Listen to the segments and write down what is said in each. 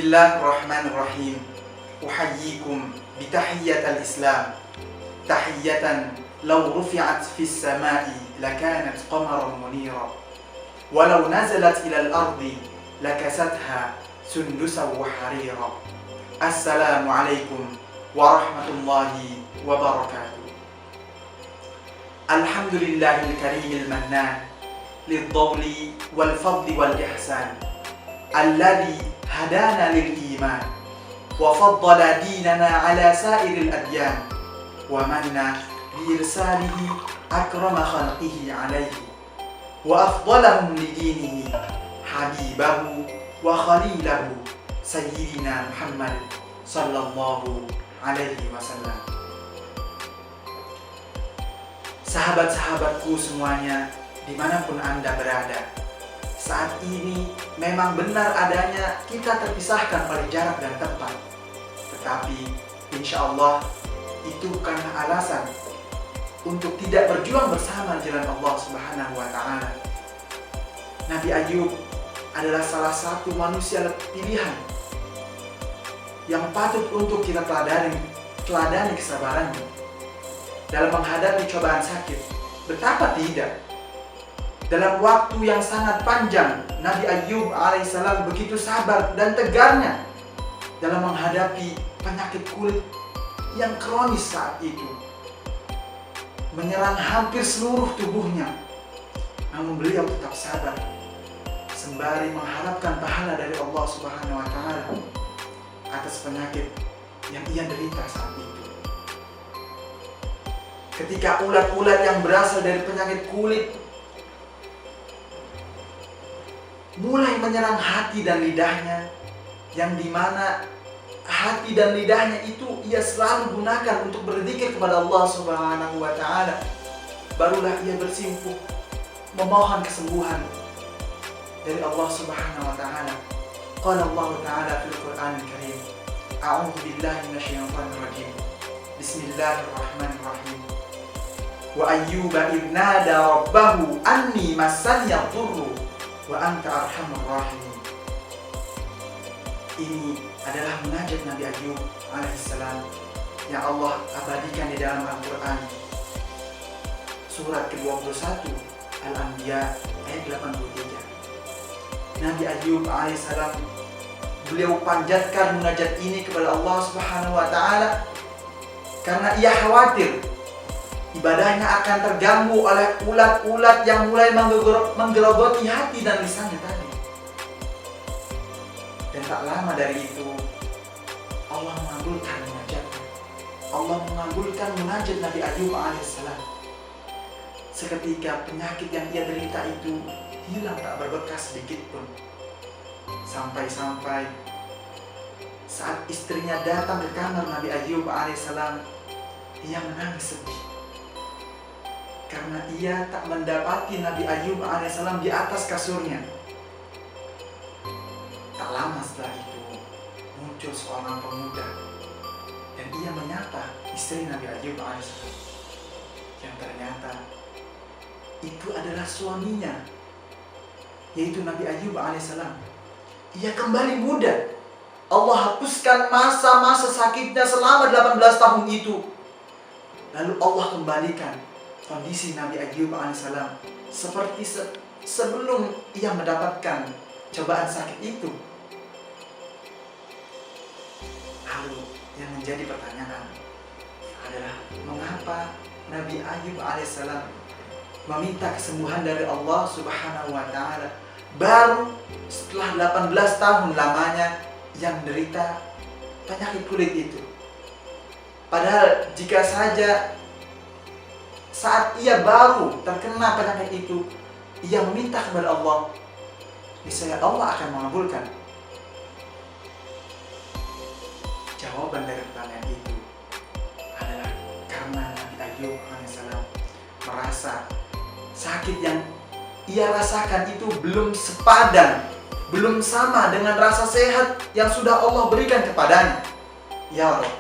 Bismillahirrahmanirrahim. Uhayyikum bitahiyyat al-Islam. Tahiyyatan law rufi'at fis sama'i lakanat qamaran munira. Walau nazalat ila al-ardi lakasatha sundusan wa harira. Assalamualaikum warahmatullahi wabarakatuh. Alhamdulillahil karimil mannan lidh-dhawli wal fadli wal ihsan alladhi hadana lil iman wa faddala dinana ala sairil adyan wa manna bi irsalihi akrama khalqihi alaihi wa afdalahum li dinihi habibahu wa khalilahu sayyidina Muhammad sallallahu alaihi wasallam. Sahabat-sahabatku semuanya, dimanapun Anda berada, saat ini memang benar adanya kita terpisahkan oleh jarak dan tempat. Tetapi insya Allah itu bukanlah alasan untuk tidak berjuang bersama di jalan Allah Subhanahu wa Ta'ala. Nabi Ayub adalah salah satu manusia pilihan yang patut untuk kita teladani kesabarannya dalam menghadapi cobaan sakit. Betapa tidak, dalam waktu yang sangat panjang Nabi Ayub alaihissalam begitu sabar dan tegarnya dalam menghadapi penyakit kulit yang kronis saat itu, menyerang hampir seluruh tubuhnya. Namun beliau tetap sabar sembari mengharapkan pahala dari Allah Subhanahu wa Ta'ala atas penyakit yang ia derita saat itu. Ketika ulat-ulat yang berasal dari penyakit kulit mulai menyerang hati dan lidahnya, yang dimana hati dan lidahnya itu ia selalu gunakan untuk berzikir kepada Allah Subhanahu wa Ta'ala, barulah ia bersimpuh memohon kesembuhan dari Allah Subhanahu wa Ta'ala. Qala Allah Ta'ala fil Qur'anil Karim, A'udzu billahi minasyaitonir rajim. Bismillahirrahmanirrahim. Wa ayyuba idh nada rabbahu anni massani yadurru wa anta arhamur rahimin. Ini adalah munajat Nabi Ayub alaihissalam yang Allah abadikan di dalam Al-Quran, surat ke-21 Al-Anbiya ayat 83. Nabi Ayub alaihissalam, beliau panjatkan munajat ini kepada Allah Subhanahu wa Ta'ala karena ia khawatir ibadahnya akan terganggu oleh ulat-ulat yang mulai menggerogoti hati dan lisannya tadi. Dan tak lama dari itu Allah mengabulkan munajatnya. Allah mengabulkan munajat Nabi Ayub alaihissalam. Seketika penyakit yang ia derita itu hilang tak berbekas sedikit pun. Sampai-sampai saat istrinya datang ke kamar Nabi Ayub alaihissalam, ia menangis sedih karena ia tak mendapati Nabi Ayub alaihissalam di atas kasurnya. Tak lama setelah itu muncul seorang pemuda dan ia menyapa istri Nabi Ayub alaihissalam, yang ternyata itu adalah suaminya, yaitu Nabi Ayub alaihissalam. Ia kembali muda. Allah hapuskan masa-masa sakitnya selama 18 tahun itu. Lalu Allah kembalikan kondisi Nabi Ayub alaihissalam seperti sebelum ia mendapatkan cobaan sakit itu. Lalu yang menjadi pertanyaan adalah, mengapa Nabi Ayub alaihissalam meminta kesembuhan dari Allah Subhanahu wa Ta'ala baru setelah 18 tahun lamanya yang derita penyakit kulit itu? Padahal jika saja saat ia baru terkena penyakit itu ia meminta kepada Allah, niscaya Allah akan mengabulkan. Jawaban dari pertanyaan itu adalah karena Nabi Ayub alaihissalam merasa sakit yang ia rasakan itu belum sepadan, belum sama dengan rasa sehat yang sudah Allah berikan kepadanya. Ya Allah,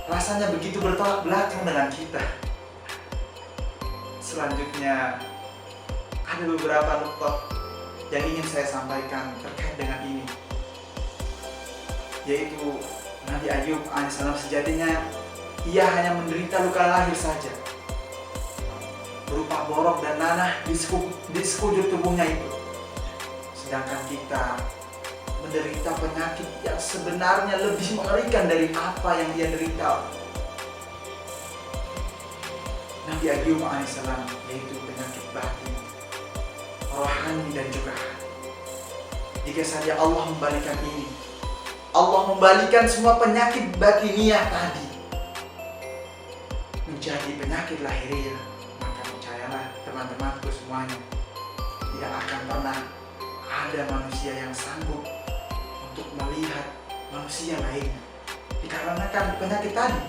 rasanya begitu bertolak belakang dengan kita. Selanjutnya ada beberapa nukta yang ingin saya sampaikan terkait dengan ini. yaitu Nabi Ayub alaihissalam. Sejatinya ia hanya menderita luka lahir saja, berupa borok dan nanah di sekujur tubuhnya itu. Sedangkan kita menderita penyakit yang sebenarnya lebih mengerikan dari apa yang dia derita. Nabi Ayub alaihissalam, yaitu penyakit batin, rohani dan juga hati. Jika saja Allah membalikan ini, Allah membalikan semua penyakit batiniah tadi menjadi penyakit lahiriah, maka percayalah teman-temanku semuanya, tidak akan pernah ada manusia yang sanggup untuk melihat manusia lainnya dikarenakan penyakit tadi.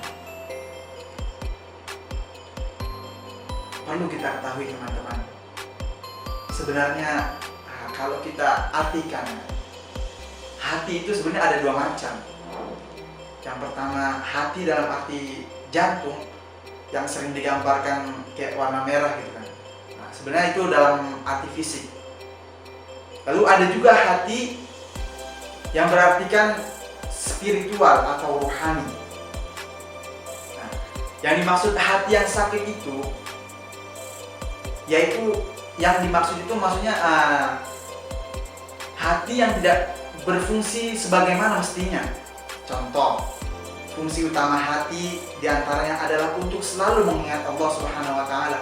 Perlu kita ketahui teman-teman, sebenarnya kalau kita artikan, hati itu sebenarnya ada dua macam. Yang pertama, hati dalam arti jantung yang sering digambarkan kayak warna merah gitu kan. Nah, sebenarnya itu dalam arti fisik. Lalu ada juga hati yang berartikan spiritual atau rohani. Nah, yang dimaksud hati yang sakit itu, yaitu yang dimaksud itu maksudnya hati yang tidak berfungsi sebagaimana mestinya. Contoh, fungsi utama hati diantaranya adalah untuk selalu mengingat Allah Subhanahu wa Ta'ala.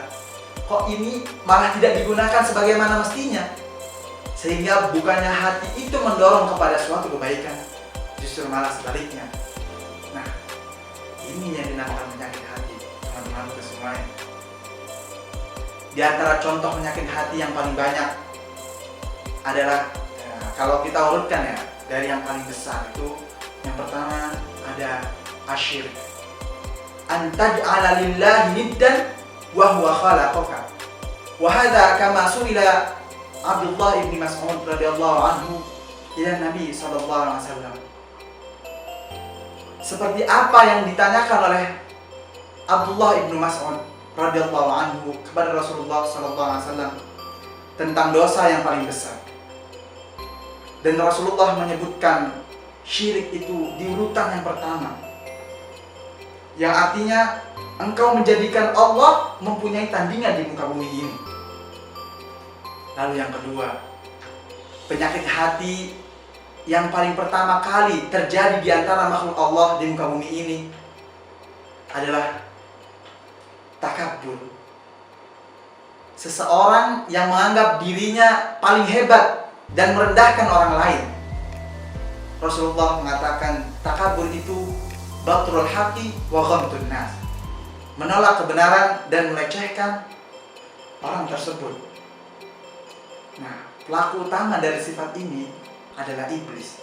Kok ini malah tidak digunakan sebagaimana mestinya, sehingga bukannya hati itu mendorong kepada suatu kebaikan, justru malah sebaliknya. Nah, ini yang dinamakan penyakit hati, teman-temanku semuanya. Di antara contoh penyakit hati yang paling banyak adalah, kalau kita urutkan ya, dari yang paling besar itu, yang pertama ada asyirk. An taj'ala lillahi niddan wa huwa khalaqaka. Wa hadza kama su'ila Abdullah ibn Mas'ud radhiyallahu anhu ila Nabi sallallahu alaihi wasallam. Seperti apa yang ditanyakan oleh Abdullah ibn Mas'ud radhiyallahu anhu kepada Rasulullah sallallahu alaihi wasallam tentang dosa yang paling besar. Dan Rasulullah menyebutkan syirik itu di urutan yang pertama, yang artinya engkau menjadikan Allah mempunyai tandingan di muka bumi ini. Lalu yang kedua, penyakit hati yang paling pertama kali terjadi di antara makhluk Allah di muka bumi ini adalah takabbur. Seseorang yang menganggap dirinya paling hebat dan merendahkan orang lain. Rasulullah mengatakan takabur itu batrul haqi wa ghamtun nas, menolak kebenaran dan melecehkan orang tersebut. Nah, pelaku utama dari sifat ini adalah iblis.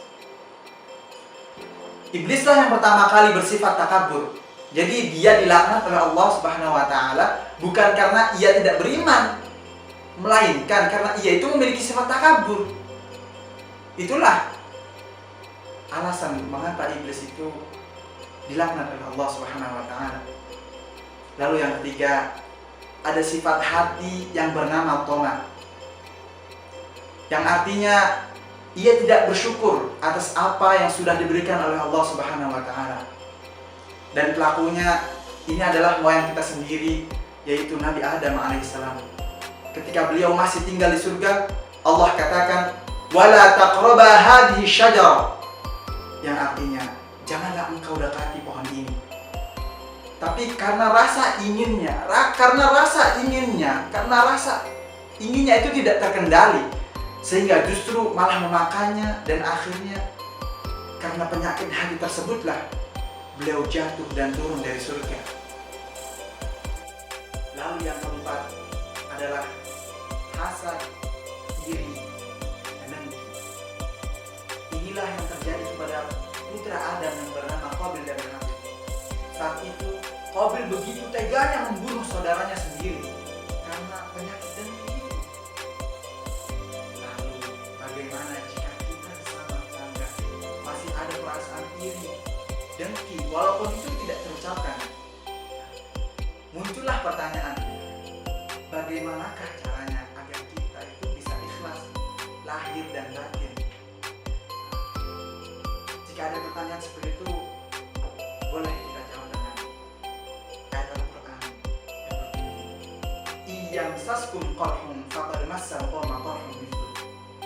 Iblislah yang pertama kali bersifat takabur. Jadi dia dilaknat oleh Allah Subhanahu wa Ta'ala bukan karena ia tidak beriman, melainkan karena ia itu memiliki sifat takabur. Itulah alasan mengapa iblis itu dilaknat oleh Allah Subhanahu wa Ta'ala. Lalu yang ketiga, ada sifat hati yang bernama toma, yang artinya ia tidak bersyukur atas apa yang sudah diberikan oleh Allah Subhanahu wa Ta'ala. Dan pelakunya ini adalah moyang kita sendiri, yaitu Nabi Adam alaihissalam. Ketika beliau masih tinggal di surga, Allah katakan, "Wala taqraba hadhihi syajarah," yang artinya janganlah engkau dekati pohon ini. Tapi karena rasa inginnya itu tidak terkendali, sehingga justru malah memakannya, dan akhirnya karena penyakit hati tersebutlah beliau jatuh dan turun dari surga. Lalu yang keempat adalah hasad, iri, dan dengki. Inilah yang terjadi kepada putra Adam yang bernama Qabil dan Habil. Saat itu Qabil begitu teganya membunuh saudaranya sendiri karena penyakit dengki itu. Lalu bagaimana jika kita sama tetangga masih ada perasaan iri, dengki, walaupun itu tidak terucapkan? Muncullah pertanyaan, bagaimanakah caranya agar kita itu bisa ikhlas lahir dan batin? Jika ada pertanyaan seperti itu, boleh kita jawab dengan ayat Al-Quran yang berbunyi, "Iyamsaskum qarhun faqad massal qawma qarhun mithluh."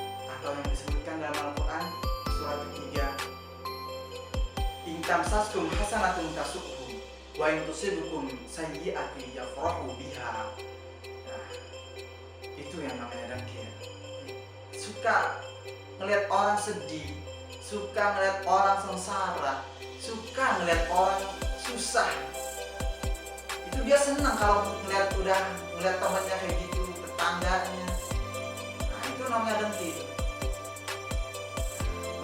Atau yang disebutkan dalam Al-Quran surat ketiga, "In tamsaskum hasanatun tasu'hum wa in tusibkum sayyi'atun yafrahu biha." Nah, itu yang namanya dengki. Suka ngelihat orang sedih, suka ngelihat orang sengsara, suka ngelihat orang susah. Itu dia senang kalau ngelihat temannya kayak gitu, tetangganya. Nah, itu namanya dengki.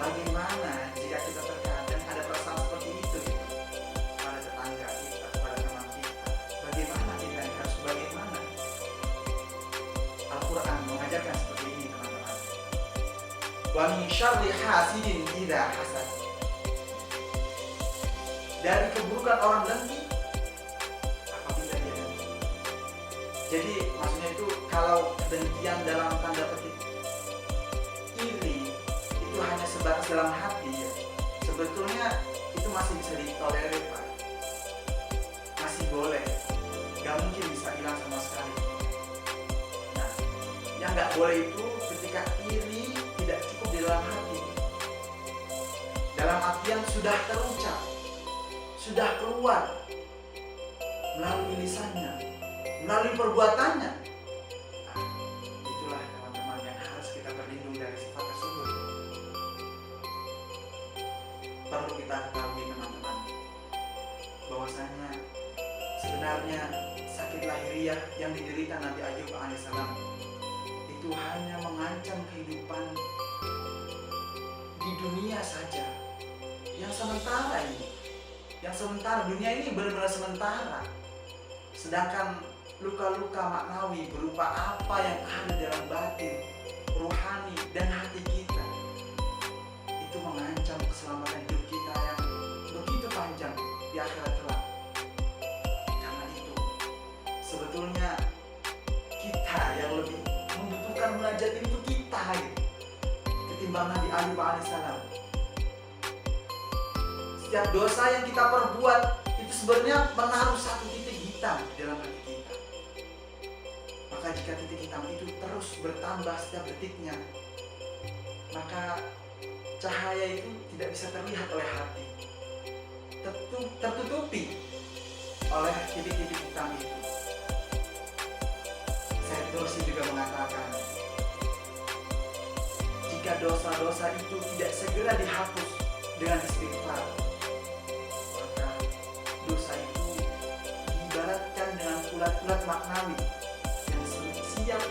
Bagaimana jika kita terkadang ada perasaan seperti itu gitu, pada tetangga kita, pada teman kita? Bagaimana kita harus bagaimana? Al-Quran mengajarkan seperti ini, teman-teman. Wa min syarri hasidin idza hasad. Dari keburukan orang dengki apabila dia dengki. Jadi maksudnya itu kalau kedengkian dalam tanda petik iri itu hanya sebatas dalam hati ya, sebetulnya itu masih bisa ditolerir, Pak. Masih boleh. Gak mungkin bisa hilang sama sekali. Nah, yang gak boleh itu ketika iri tidak cukup di dalam hati. Dalam artian sudah terucap, sudah keluar melalui lisannya, melalui perbuatannya. Nah, itulah teman-teman yang harus kita berlindung dari sifat tersebut. Perlu kita ketahui, teman-teman, bahwasanya sebenarnya sakit lahiriah yang diderita Nabi Ayub alaihissalam itu hanya mengancam kehidupan di dunia saja, yang sementara ini. Yang sementara, dunia ini benar-benar sementara. Sedangkan luka-luka maknawi berupa apa yang ada dalam batin, rohani, dan hati kita, itu mengancam keselamatan hidup kita yang begitu panjang di akhirat kelak. Karena itu, sebetulnya kita yang lebih membutuhkan munajat itu kita gitu, ketimbang Nabi Ayub alaihissalam. Setiap dosa yang kita perbuat itu sebenarnya menaruh satu titik hitam di dalam hati kita. Maka jika titik hitam itu terus bertambah setiap detiknya, maka cahaya itu tidak bisa terlihat oleh hati, tertutupi oleh titik-titik hitam itu. Syekh Nursi juga mengatakan, jika dosa-dosa itu tidak segera dihapus dengan istighfar, maka dosa itu diibaratkan dengan ulat-ulat maknawi yang siap